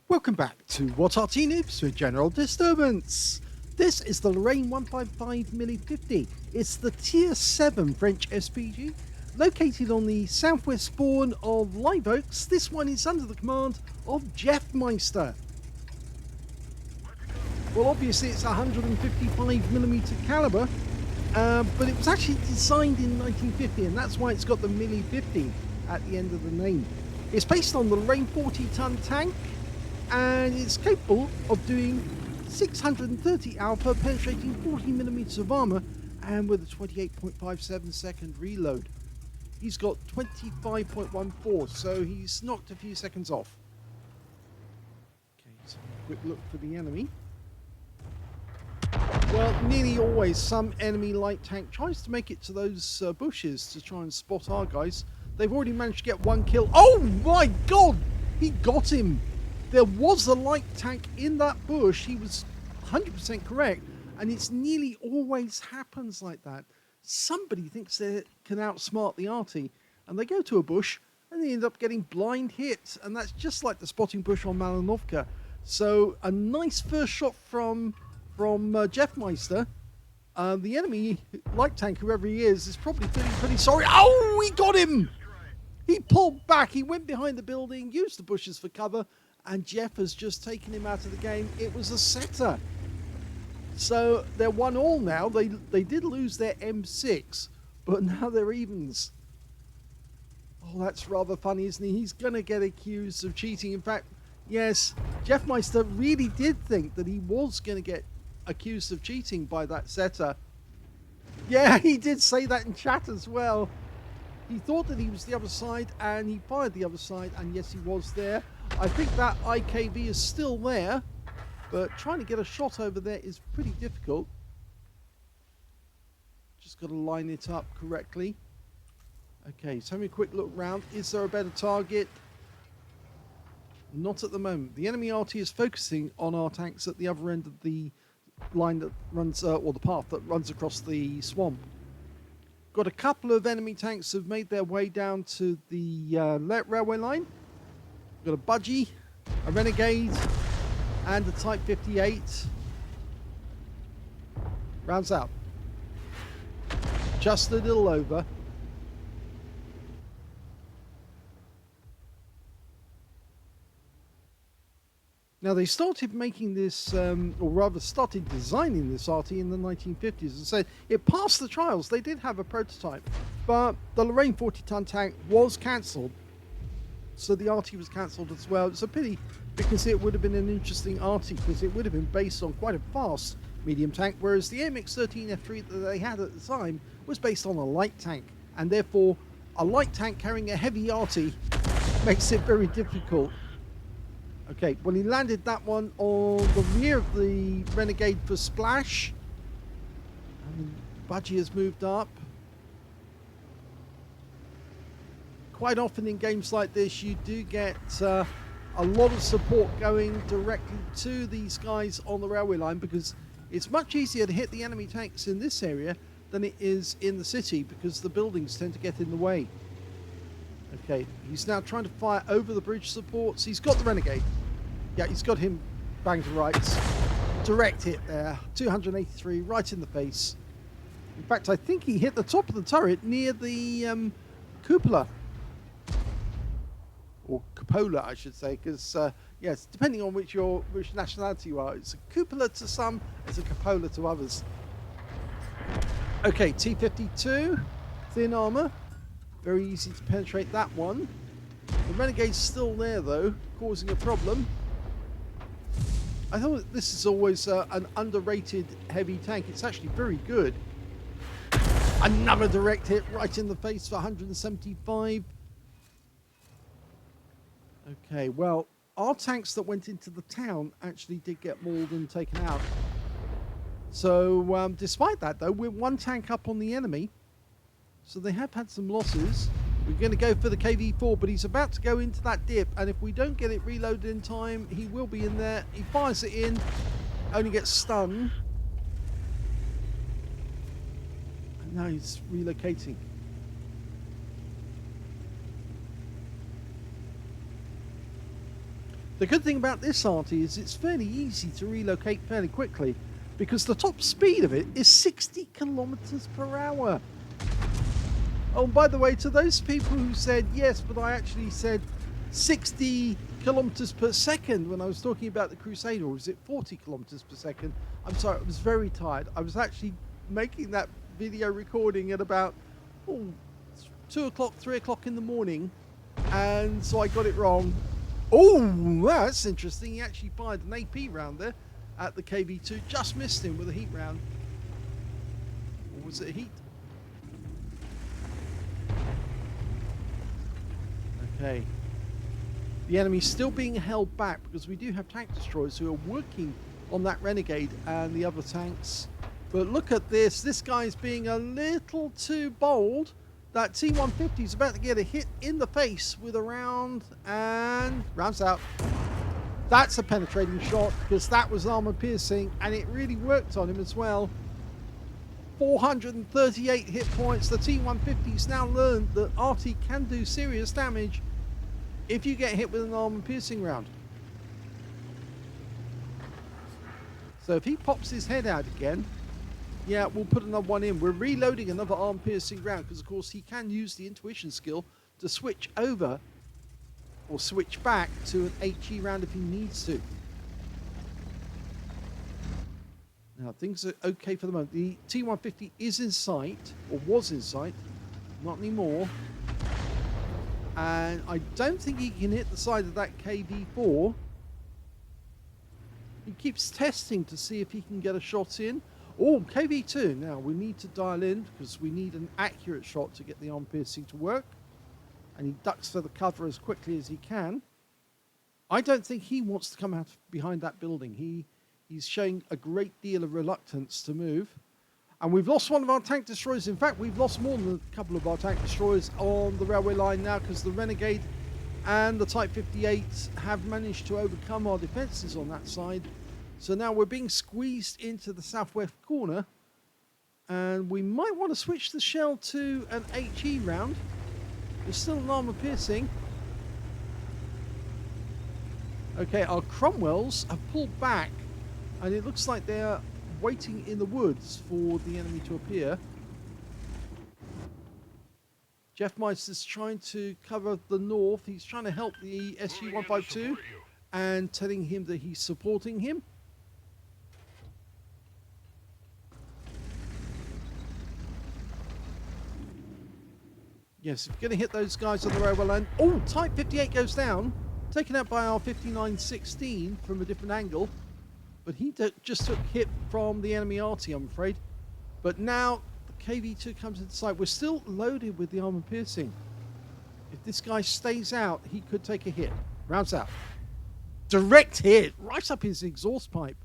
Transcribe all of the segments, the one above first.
Welcome back to What Arty Noobs with General Disturbance. This is the Lorraine 155 mle.50. It's the Tier 7 French SPG, located on the southwest spawn of Live Oaks. This one is under the command of Jeffm31ster. Well, obviously it's 155mm caliber, but it was actually designed in 1950, and that's why it's got the mle.50 at the end of the name. It's based on the Lorraine 40-ton tank, and it's capable of doing 630 alpha, penetrating 40mm of armor, and with a 28.57 second reload. He's got 25.14, so he's knocked a few seconds off. Okay, so a quick look for the enemy. Well, nearly always some enemy light tank tries to make it to those bushes to try and spot our guys. They've already managed to get one kill. Oh my god! He got him! There was a light tank in that bush. He was 100% correct. And it's nearly always happens like that. Somebody thinks they can outsmart the Arty, and they go to a bush and they end up getting blind hits. And that's just like the spotting bush on mle.50. So a nice first shot from Jeffm31ster. The enemy light tank, whoever he is probably feeling pretty sorry. Oh, he got him! He pulled back. He went behind the building, used the bushes for cover, and Jeff has just taken him out of the game. It was a setter. So they're 1-1 now. They did lose their M6, but now they're evens. Oh, that's rather funny, isn't he? He's going to get accused of cheating. In fact, yes, Jeffm31ster really did think that he was going to get accused of cheating by that setter. Yeah, he did say that in chat as well. He thought that he was the other side, and he fired the other side, and yes, he was there. I think that IKV is still there, but trying to get a shot over there is pretty difficult. Just got to line it up correctly. Okay, so having a quick look round. Is there a better target? Not at the moment. The enemy Arty is focusing on our tanks at the other end of the line that runs, or the path that runs across the swamp. Got a couple of enemy tanks have made their way down to the railway line. Got a Budgie, a Renegade, and a Type 58. Rounds out. Just a little over. Now, they started making this, or rather started designing this Arty in the 1950s, and said it passed the trials. They did have a prototype, but the Lorraine 40-ton tank was cancelled, so the Arty was cancelled as well. It's a pity, because it would have been an interesting Arty, because it would have been based on quite a fast medium tank, whereas the MX-13F3 that they had at the time was based on a light tank, and therefore a light tank carrying a heavy Arty makes it very difficult. Okay, well, he landed that one on the rear of the Renegade for splash. And Budgie has moved up. Quite often in games like this, you do get a lot of support going directly to these guys on the railway line, because it's much easier to hit the enemy tanks in this area than it is in the city, because the buildings tend to get in the way. Okay, he's now trying to fire over the bridge supports. He's got the Renegade. Yeah, he's got him bang to rights. Direct hit there. 283 right in the face. In fact, I think he hit the top of the turret near the cupola. Or cupola, I should say, because, yes, depending on which nationality you are, it's a cupola to some, it's a cupola to others. Okay, T-52, thin armor. Very easy to penetrate that one. The Renegade's still there, though, causing a problem. I thought this is always an underrated heavy tank. It's actually very good. Another direct hit right in the face for 175. Okay, well, our tanks that went into the town actually did get mauled and taken out. So, despite that, though, we're one tank up on the enemy. So they have had some losses. We're going to go for the KV-4, but he's about to go into that dip, and if we don't get it reloaded in time, he will be in there. He fires it in, only gets stunned. And now he's relocating. The good thing about this Arty is it's fairly easy to relocate fairly quickly because the top speed of it is 60 kilometers per hour. Oh, by the way, to those people who said yes, but I actually said 60 kilometers per second when I was talking about the Crusader, or is it 40 kilometers per second? I'm sorry, I was very tired. I was actually making that video recording at about 2 o'clock, 3 o'clock in the morning, and so I got it wrong. Oh, that's interesting. He actually fired an AP round there at the KV2, just missed him with a heat round. Or was it a heat? Okay. The enemy's still being held back because we do have tank destroyers who are working on that Renegade and the other tanks. But look at this. This guy's being a little too bold. That T150 is about to get a hit in the face with a round, and rounds out. That's a penetrating shot because that was armor piercing and it really worked on him as well. 438 hit points. The T150's now learned that Arty can do serious damage if you get hit with an armor piercing round. So if he pops his head out again, yeah, we'll put another one in. We're reloading another arm piercing round because of course he can use the intuition skill to switch over or switch back to an HE round if he needs to. Now things are okay for the moment. The T150 is in sight, or was in sight, not anymore. And I don't think he can hit the side of that KV4. He keeps testing to see if he can get a shot in. Oh, KV2. Now we need to dial in because we need an accurate shot to get the arm piercing to work. And he ducks for the cover as quickly as he can. I don't think he wants to come out behind that building. He's showing a great deal of reluctance to move. And we've lost one of our tank destroyers. In fact, we've lost more than a couple of our tank destroyers on the railway line now because the Renegade and the Type 58 have managed to overcome our defences on that side. So now we're being squeezed into the southwest corner. And we might want to switch the shell to an HE round. There's still an armor piercing. Okay, our Cromwells have pulled back. And it looks like they're waiting in the woods for the enemy to appear. Jeffm31ster's trying to cover the north. He's trying to help the SG-152 and telling him that he's supporting him. Yes, if you're going to hit those guys on the railway line. Oh, Type 58 goes down. Taken out by our 5916 from a different angle. But he just took hit from the enemy Arty, I'm afraid. But now the KV2 comes into sight. We're still loaded with the armor piercing. If this guy stays out, he could take a hit. Rounds out. Direct hit right up his exhaust pipe.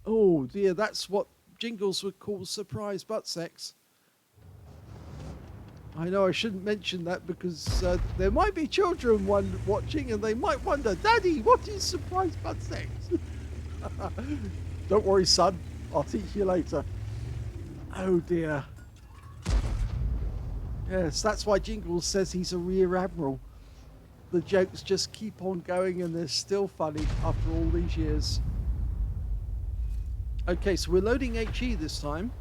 Oh dear, that's what Jingles would call surprise butt sex. I know I shouldn't mention that because there might be children watching and they might wonder, Daddy, what is surprise butt sex? Don't worry, son. I'll teach you later. Oh dear. Yes, that's why Jingles says he's a rear admiral. The jokes just keep on going and they're still funny after all these years. Okay, so we're loading HE this time.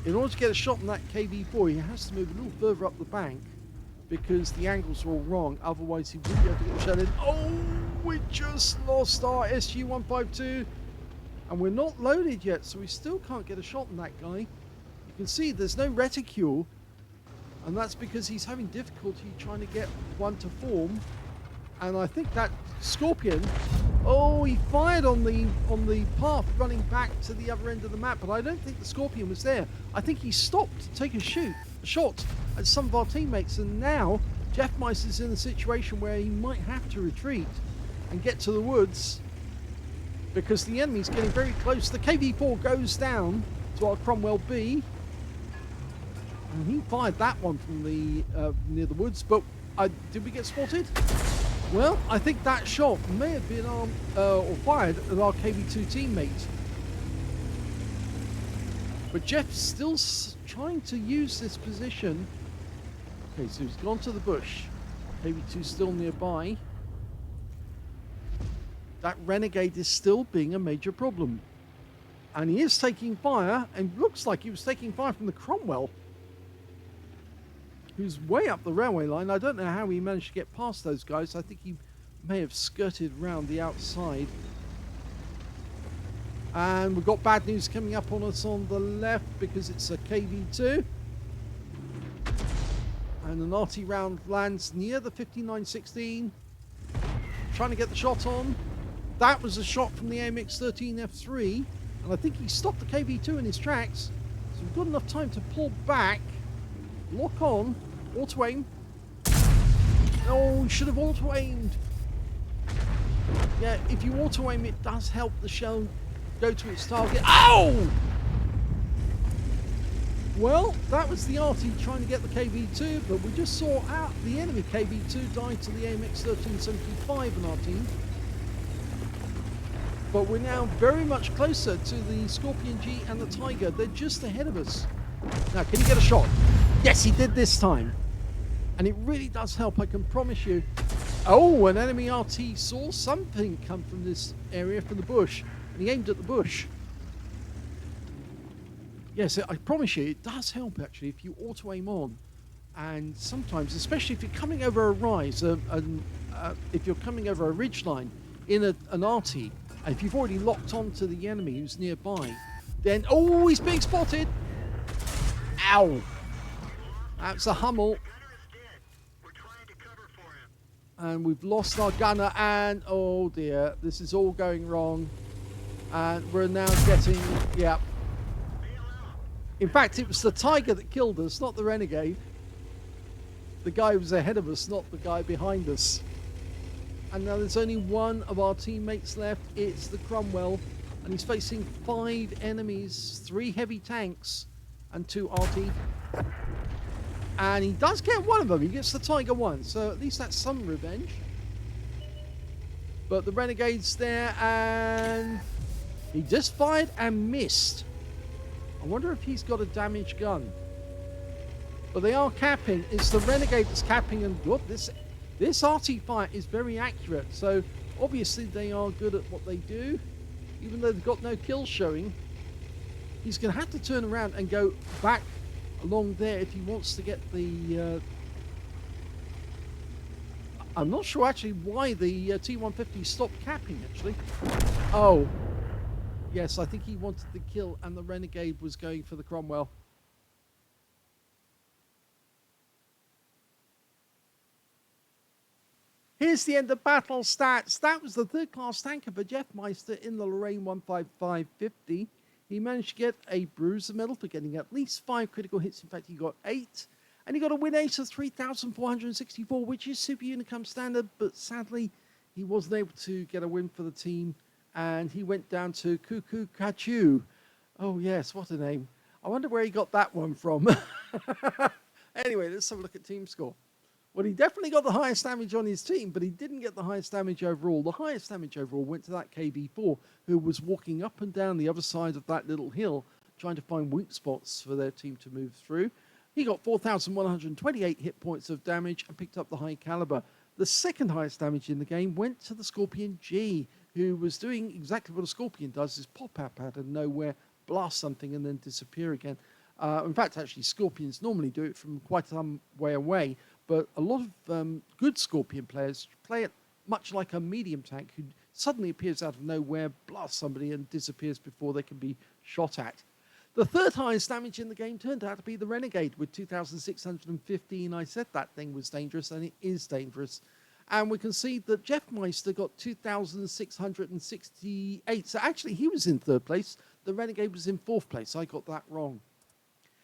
In order to get a shot on that KV4, he has to move a little further up the bank because the angles are all wrong. Otherwise, he wouldn't be able to get the shot in. Oh, we just lost our SG-152. And we're not loaded yet, so we still can't get a shot on that guy. You can see there's no reticule. And that's because he's having difficulty trying to get one to form. And I think that Scorpion, oh, he fired on the path running back to the other end of the map, but I don't think the Scorpion was there. I think he stopped to take a shot at some of our teammates, and now Jeffm31ster's in a situation where he might have to retreat and get to the woods because the enemy's getting very close. The KV4 goes down to our Cromwell B, and he fired that one from the near the woods, but did we get spotted? Well, I think that shot may have been or fired at our KV2 teammate. But Jeff's still trying to use this position. Okay, so he's gone to the bush. KV2 still nearby. That Renegade is still being a major problem. And he is taking fire, and looks like he was taking fire from the Cromwell, who's way up the railway line. I don't know how he managed to get past those guys. I think he may have skirted around the outside. And we've got bad news coming up on us on the left because it's a KV2. And an Arty round lands near the 5916. Trying to get the shot on. That was a shot from the AMX13F3. And I think he stopped the KV2 in his tracks. So we've got enough time to pull back. Lock on. Auto-aim. Oh, he should have auto-aimed. Yeah, if you auto-aim, it does help the shell go to its target. Ow! Well, that was the Arty trying to get the KV2, but we just saw out the enemy KV2 die to the AMX1375 in our team. But we're now very much closer to the Scorpion G and the Tiger. They're just ahead of us. Now, can he get a shot? Yes, he did this time. And it really does help, I can promise you. Oh, an enemy RT saw something come from this area, from the bush. And he aimed at the bush. Yes, I promise you, it does help, actually, if you auto-aim on. And sometimes, especially if you're coming over a rise, if you're coming over a ridgeline in an RT, and if you've already locked onto the enemy who's nearby, then... Oh, he's being spotted! Ow! That's a Hummel. And we've lost our gunner, and... Oh, dear. This is all going wrong. And we're now getting... Yeah. In fact, it was the Tiger that killed us, not the Renegade. The guy was ahead of us, not the guy behind us. And now there's only one of our teammates left. It's the Cromwell. And he's facing 5 enemies, 3 heavy tanks, and 2 RT. And he does get one of them. He gets the Tiger 1. So at least that's some revenge. But the Renegade's there, and he just fired and missed. I wonder if he's got a damaged gun. But they are capping. It's the Renegade that's capping, and look, this RT fire is very accurate. So obviously they are good at what they do. Even though they've got no kills showing, he's going to have to turn around and go back along there if he wants to get the... I'm not sure actually why the T150 stopped capping, actually. Oh, yes, I think he wanted the kill and the Renegade was going for the Cromwell. Here's the end of battle stats. That was the 3rd class tanker for Jeffm31ster in the Lorraine 15550. He managed to get a bruiser medal for getting at least 5 critical hits. In fact, he got 8. And he got a win rate of 3,464, which is Super Unicum standard. But sadly, he wasn't able to get a win for the team. And he went down to Cuckoo Kachu. Oh, yes, what a name. I wonder where he got that one from. Anyway, let's have a look at team score. Well, he definitely got the highest damage on his team, but he didn't get the highest damage overall. The highest damage overall went to that KV4, who was walking up and down the other side of that little hill, trying to find weak spots for their team to move through. He got 4,128 hit points of damage and picked up the high caliber. The second highest damage in the game went to the Scorpion G, who was doing exactly what a Scorpion does, is pop up out of nowhere, blast something, and then disappear again. In fact, actually, Scorpions normally do it from quite some way away, but a lot of good Scorpion players play it much like a medium tank who suddenly appears out of nowhere, blasts somebody, and disappears before they can be shot at. The third highest damage in the game turned out to be the Renegade with 2,615. I said that thing was dangerous, and it is dangerous. And we can see that Jeffm31ster got 2,668. So actually, he was in 3rd place. The Renegade was in 4th place. I got that wrong.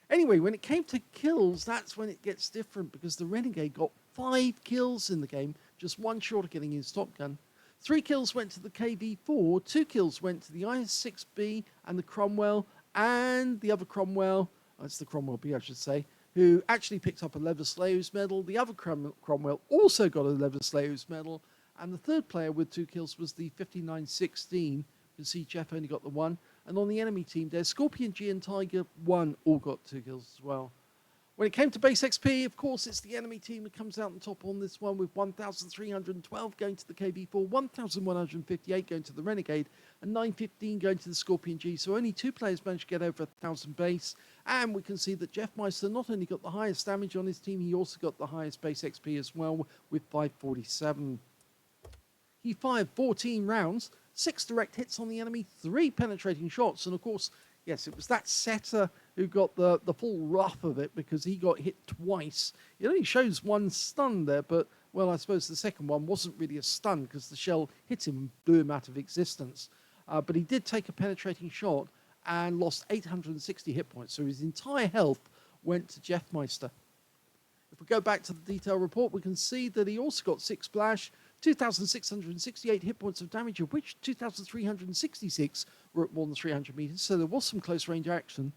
Anyway, when it came to kills, that's when it gets different, because the Renegade got 5 kills in the game, just 1 short of getting his Top Gun. 3 kills went to the KV4, 2 kills went to the IS-6B and the Cromwell, and the other Cromwell, that's the Cromwell B I should say, who actually picked up a Leather Slaves medal. The other Cromwell also got a Leather Slaves medal, and the 3rd player with 2 kills was the 5916. You can see Jeff only got the 1. And on the enemy team, there's Scorpion G and Tiger 1 all got 2 kills as well. When it came to base XP, of course, it's the enemy team that comes out on top on this one with 1,312 going to the KB4, 1,158 going to the Renegade, and 915 going to the Scorpion G. So only 2 players managed to get over 1,000 base. And we can see that Jeffm31ster not only got the highest damage on his team, he also got the highest base XP as well with 547. He fired 14 rounds, 6 direct hits on the enemy, 3 penetrating shots, and of course, yes, it was that setter who got the full rough of it because he got hit twice. It only shows 1 stun there, but, well, I suppose the second one wasn't really a stun because the shell hit him and blew him out of existence. But he did take a penetrating shot and lost 860 hit points, so his entire health went to Jeffm31ster. If we go back to the detail report, we can see that he also got 6 splash, 2,668 hit points of damage, of which 2,366 were at more than 300 meters, so there was some close range action.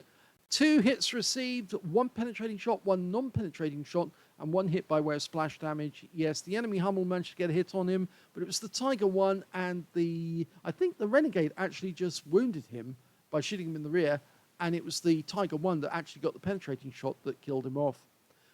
2 hits received, 1 penetrating shot, 1 non-penetrating shot, and 1 hit by way of splash damage. Yes, the enemy Hummel managed to get a hit on him, but it was the Tiger one, and I think the Renegade actually just wounded him by shooting him in the rear, and it was the Tiger one that actually got the penetrating shot that killed him off.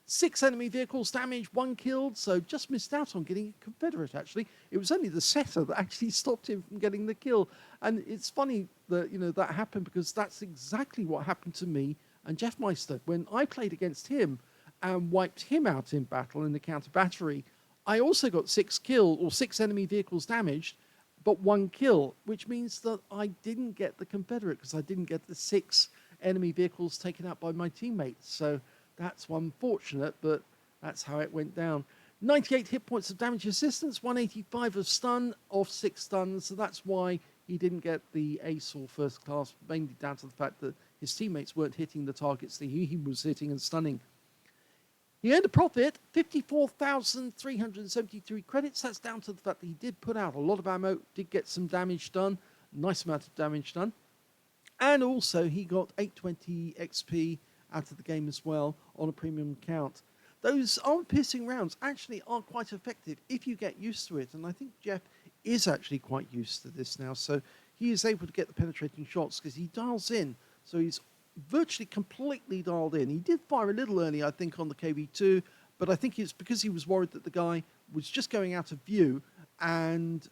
6 enemy vehicles damaged, 1 killed, so just missed out on getting a Confederate, actually. It was only the setter that actually stopped him from getting the kill. And it's funny that, that happened because that's exactly what happened to me and Jeffm31ster. When I played against him and wiped him out in battle in the counter battery, I also got 6 enemy vehicles damaged, but 1 kill, which means that I didn't get the Confederate because I didn't get the 6 enemy vehicles taken out by my teammates. So that's unfortunate, but that's how it went down. 98 hit points of damage resistance, 185 of stun off 6 stuns, so that's why he didn't get the ace or first class, mainly down to the fact that his teammates weren't hitting the targets that he was hitting and stunning. He earned a profit, 54,373 credits. That's down to the fact that he did put out a lot of ammo, did get some damage done, nice amount of damage done. And also he got 820 XP out of the game as well on a premium account. Those armor-piercing rounds actually are quite effective if you get used to it, and I think Jeff is actually quite used to this now, so he is able to get the penetrating shots because he dials in, so he's virtually completely dialed in. He did fire a little early, I think, on the KV2, but I think it's because he was worried that the guy was just going out of view, and,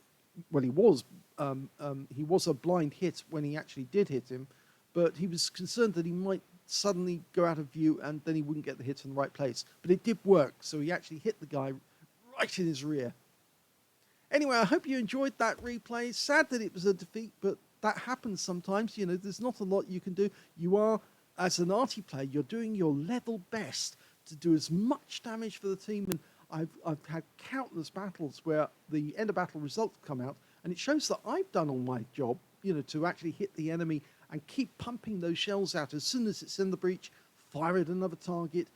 well, he was a blind hit when he actually did hit him, but he was concerned that he might suddenly go out of view and then he wouldn't get the hit in the right place. But it did work, so he actually hit the guy right in his rear. Anyway, I hope you enjoyed that replay. Sad that it was a defeat, but that happens sometimes. There's not a lot you can do. You are, as an Arty player, you're doing your level best to do as much damage for the team. And I've had countless battles where the end of battle results come out, and it shows that I've done all my job, to actually hit the enemy and keep pumping those shells out as soon as it's in the breach, fire at another target,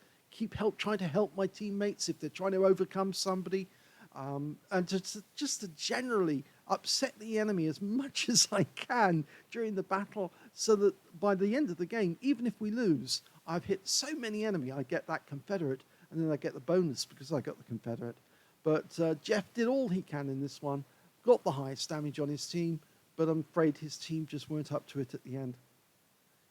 trying to help my teammates if they're trying to overcome somebody, and just to generally upset the enemy as much as I can during the battle, so that by the end of the game, even if we lose, I've hit so many enemy, I get that Confederate, and then I get the bonus because I got the Confederate. But Jeff did all he can in this one, got the highest damage on his team, but I'm afraid his team just weren't up to it at the end.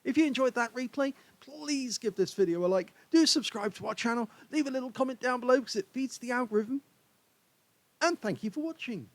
If you enjoyed that replay, please give this video a like. Do subscribe to our channel. Leave a little comment down below because it feeds the algorithm. And thank you for watching.